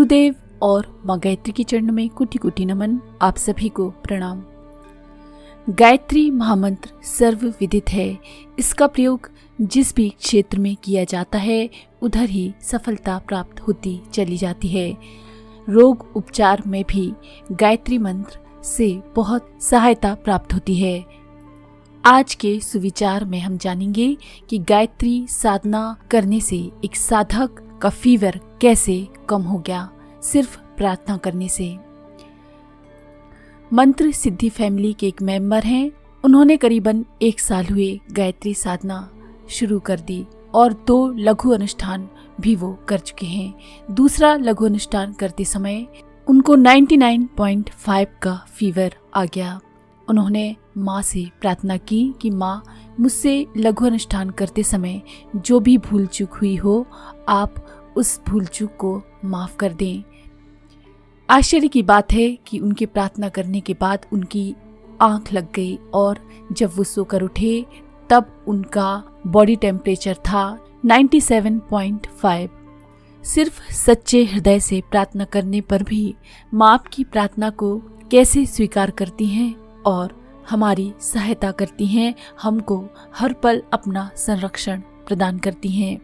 गुरुदेव और माँ गायत्री के चरण में कोटि कोटि नमन। आप सभी को प्रणाम। गायत्री महामंत्र सर्व विदित है। इसका प्रयोग जिस भी क्षेत्र में किया जाता है उधर ही सफलता प्राप्त होती चली जाती है। रोग उपचार में भी गायत्री मंत्र से बहुत सहायता प्राप्त होती है। आज के सुविचार में हम जानेंगे कि गायत्री साधना करने से एक साधक का फीवर कैसे कम हो गया सिर्फ प्रार्थना करने से। मंत्र सिद्धि फैमिली के एक मेंबर हैं। उन्होंने करीबन 1 साल हुए गायत्री साधना शुरू कर दी और 2 लघु अनुष्ठान भी वो कर चुके हैं। दूसरा लघु अनुष्ठान करते समय उनको 99.5 का फीवर आ गया। उन्होंने माँ से प्रार्थना की कि माँ, मुझसे लघु अनुष्ठान करते समय जो भी भूल चूक हुई हो आप उस भूल चूक को माफ कर दें। आश्चर्य की बात है कि उनके प्रार्थना करने के बाद उनकी आंख लग गई और जब वो सोकर उठे तब उनका बॉडी टेम्परेचर था 97.5। सिर्फ सच्चे हृदय से प्रार्थना करने पर भी माँ आपकी प्रार्थना को कैसे स्वीकार करती हैं और हमारी सहायता करती हैं, हमको हर पल अपना संरक्षण प्रदान करती हैं।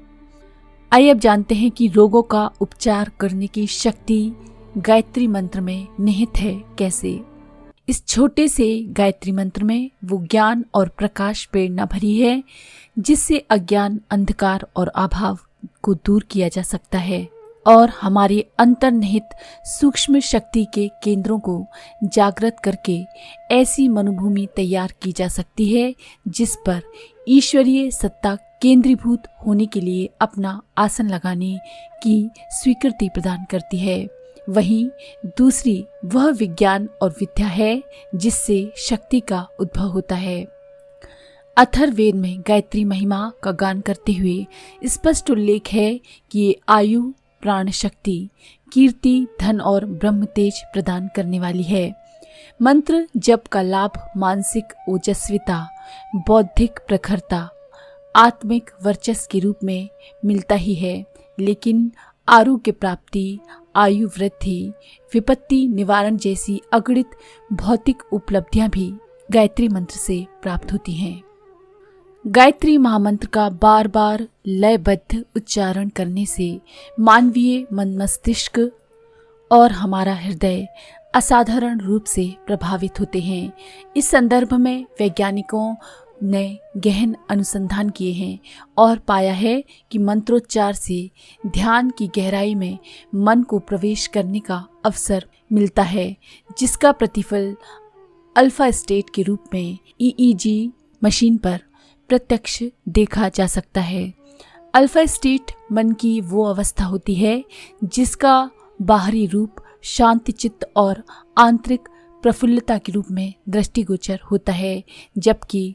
आइए अब जानते हैं कि रोगों का उपचार करने की शक्ति गायत्री मंत्र में निहित है कैसे। इस छोटे से गायत्री मंत्र में वो ज्ञान और प्रकाश प्रेरणा भरी है जिससे अज्ञान, अंधकार और अभाव को दूर किया जा सकता है और हमारे अंतर्निहित सूक्ष्म शक्ति के केंद्रों को जागृत करके ऐसी मनोभूमि तैयार की जा सकती है जिस पर ईश्वरीय सत्ता केंद्रीभूत होने के लिए अपना आसन लगाने की स्वीकृति प्रदान करती है। वहीं दूसरी वह विज्ञान और विद्या है जिससे शक्ति का उद्भव होता है। अथर्ववेद में गायत्री महिमा का गान करते हुए स्पष्ट उल्लेख है कि ये आयु, प्राण शक्ति, कीर्ति, धन और ब्रह्म तेज प्रदान करने वाली है। मंत्र जप का लाभ मानसिक ओजस्विता, बौद्धिक प्रखरता, आत्मिक वर्चस्व के रूप में मिलता ही है, लेकिन आरोग्य प्राप्ति, आयु वृद्धि, विपत्ति निवारण जैसी अगणित भौतिक उपलब्धियां भी गायत्री मंत्र से प्राप्त होती हैं। गायत्री महामंत्र का बार बार लयबद्ध उच्चारण करने से मानवीय मन मस्तिष्क और हमारा हृदय असाधारण रूप से प्रभावित होते हैं। इस संदर्भ में वैज्ञानिकों ने गहन अनुसंधान किए हैं और पाया है कि मंत्रोच्चार से ध्यान की गहराई में मन को प्रवेश करने का अवसर मिलता है, जिसका प्रतिफल अल्फा स्टेट के रूप में EEG मशीन पर प्रत्यक्ष देखा जा सकता है। अल्फा स्टेट मन की वो अवस्था होती है जिसका बाहरी रूप शांति चित्त और आंतरिक प्रफुल्लता के रूप में दृष्टिगोचर होता है, जबकि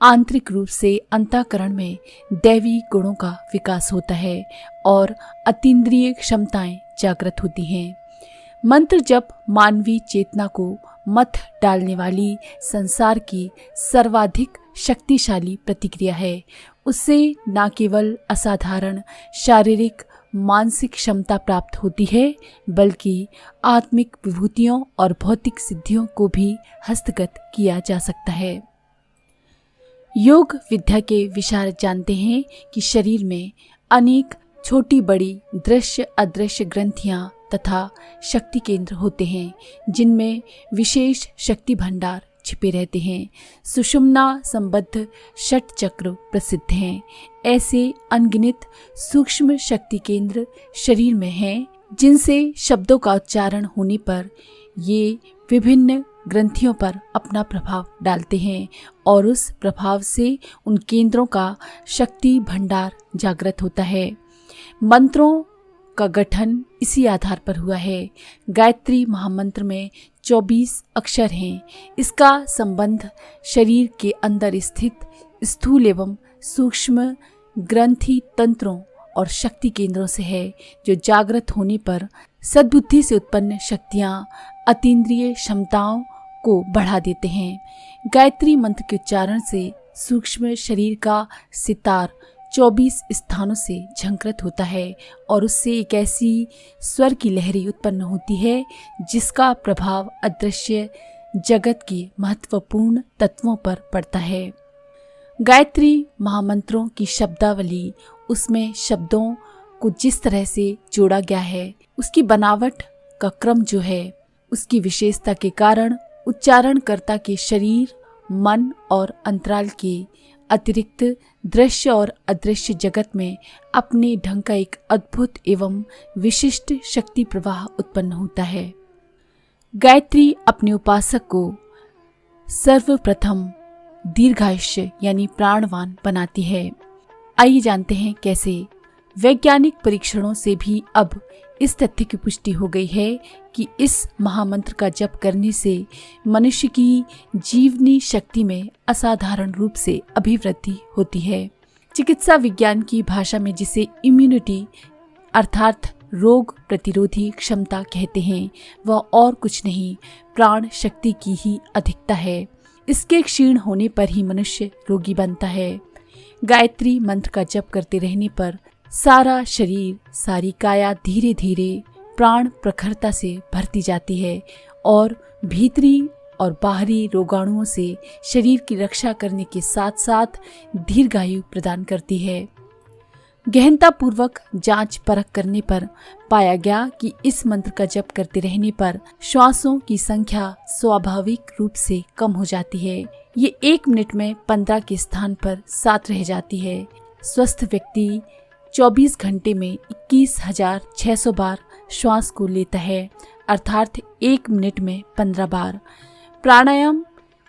आंतरिक रूप से अंतःकरण में दैवी गुणों का विकास होता है और अतीन्द्रिय क्षमताएं जागृत होती हैं। मंत्र जप मानवीय चेतना को मथ डालने वाली संसार की सर्वाधिक शक्तिशाली प्रतिक्रिया है। उससे न केवल असाधारण शारीरिक मानसिक क्षमता प्राप्त होती है बल्कि आत्मिक विभूतियों और भौतिक सिद्धियों को भी हस्तगत किया जा सकता है। योग विद्या के विशारद जानते हैं कि शरीर में अनेक छोटी बड़ी दृश्य अदृश्य ग्रंथियां तथा शक्ति केंद्र होते हैं जिनमें विशेष शक्ति भंडार छिपे रहते हैं। सुषुम्ना संबद्ध षट चक्र प्रसिद्ध हैं। ऐसे अनगिनत सूक्ष्म शक्ति केंद्र शरीर में हैं जिनसे शब्दों का उच्चारण होने पर ये विभिन्न ग्रंथियों पर अपना प्रभाव डालते हैं और उस प्रभाव से उन केंद्रों का शक्ति भंडार जागृत होता है। मंत्रों का गठन इसी आधार पर हुआ है। गायत्री महामंत्र में 24 अक्षर हैं। इसका संबंध शरीर के अंदर स्थित स्थूल एवं सूक्ष्म ग्रंथि तंत्रों और शक्ति केंद्रों से है जो जागृत होने पर सद्बुद्धि से उत्पन्न शक्तियां अतीन्द्रिय क्षमताओं को बढ़ा देते हैं। गायत्री मंत्र के उच्चारण से सूक्ष्म शरीर का सितार 24 स्थानों से झंकृत होता है और उससे एक ऐसी स्वर की लहरी उत्पन्न होती है जिसका प्रभाव अदृश्य जगत के महत्वपूर्ण तत्वों पर पड़ता है। गायत्री महामंत्रों की शब्दावली, उसमें शब्दों को जिस तरह से जोड़ा गया है, उसकी बनावट का क्रम जो है, उसकी विशेषता के कारण उच्चारणकर्ता के शरीर, मन और अंतराल के अतिरिक्त दृश्य और अदृश्य जगत में अपने ढंग का एक अद्भुत एवं विशिष्ट शक्ति प्रवाह उत्पन्न होता है। गायत्री अपने उपासक को सर्वप्रथम दीर्घायुष्य यानी प्राणवान बनाती है। आइए जानते हैं कैसे। वैज्ञानिक परीक्षणों से भी अब इस तथ्य की पुष्टि हो गई है कि इस महामंत्र का जप करने से मनुष्य की जीवनी शक्ति में असाधारण रूप से अभिवृद्धि होती है। चिकित्सा विज्ञान की भाषा में जिसे इम्यूनिटी अर्थात रोग प्रतिरोधी क्षमता कहते हैं, वह और कुछ नहीं प्राण शक्ति की ही अधिकता है। इसके क्षीण होने पर ही मनुष्य रोगी बनता है। गायत्री मंत्र का जप करते रहने पर सारा शरीर, सारी काया धीरे धीरे प्राण प्रखरता से भरती जाती है और भीतरी और बाहरी रोगाणुओं से शरीर की रक्षा करने के साथ साथ दीर्घायु प्रदान करती है। गहनता पूर्वक जांच परख करने पर पाया गया कि इस मंत्र का जप करते रहने पर श्वासों की संख्या स्वाभाविक रूप से कम हो जाती है। ये 1 मिनट में 15 के स्थान पर 7 रह जाती है। स्वस्थ व्यक्ति 24 घंटे में 21,600 बार श्वास को लेता है, अर्थात 1 मिनट में 15 बार। प्राणायाम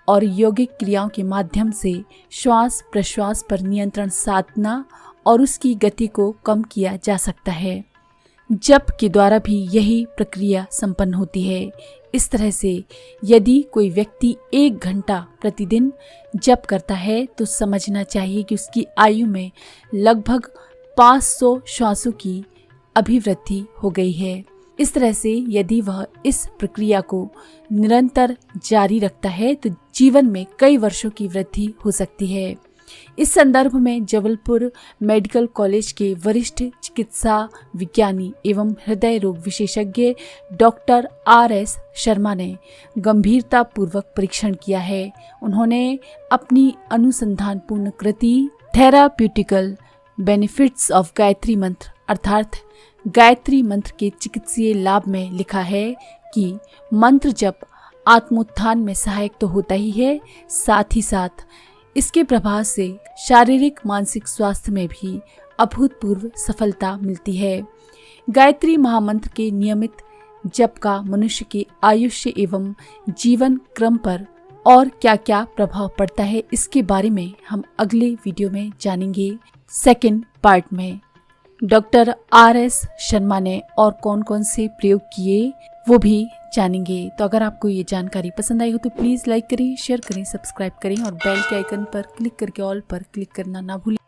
और यौगिक क्रियाओं के माध्यम से श्वास प्रश्वास पर नियंत्रण साधना और उसकी गति को कम किया जा सकता है। जप के द्वारा भी यही प्रक्रिया संपन्न होती है। इस तरह से यदि कोई व्यक्ति 1 घंटा प्रतिदिन जप करता है तो समझना चाहिए कि उसकी आयु में लगभग 500 श्वासों की अभिवृद्धि हो गई है। इस तरह से यदि वह इस प्रक्रिया को निरंतर जारी रखता है तो जीवन में कई वर्षों की वृद्धि हो सकती है। इस संदर्भ में जबलपुर मेडिकल कॉलेज के वरिष्ठ चिकित्सा विज्ञानी एवं हृदय रोग विशेषज्ञ डॉक्टर RS शर्मा ने गंभीरता पूर्वक परीक्षण किया है। उन्होंने अपनी अनुसंधानपूर्ण कृति थेराप्यूटिकल बेनिफिट्स ऑफ गायत्री मंत्र अर्थात गायत्री मंत्र के चिकित्सीय लाभ में लिखा है कि मंत्र जप आत्मोत्थान में सहायक तो होता ही है, साथ ही साथ इसके प्रभाव से शारीरिक मानसिक स्वास्थ्य में भी अभूतपूर्व सफलता मिलती है। गायत्री महामंत्र के नियमित जप का मनुष्य के आयुष्य एवं जीवन क्रम पर और क्या क्या प्रभाव पड़ता है, इसके बारे में हम अगले वीडियो में जानेंगे। सेकंड पार्ट में डॉक्टर RS शर्मा ने और कौन कौन से प्रयोग किए वो भी जानेंगे। तो अगर आपको ये जानकारी पसंद आई हो तो प्लीज़ लाइक करें, शेयर करें, सब्सक्राइब करें और बेल के आइकन पर क्लिक करके ऑल पर क्लिक करना ना भूलें।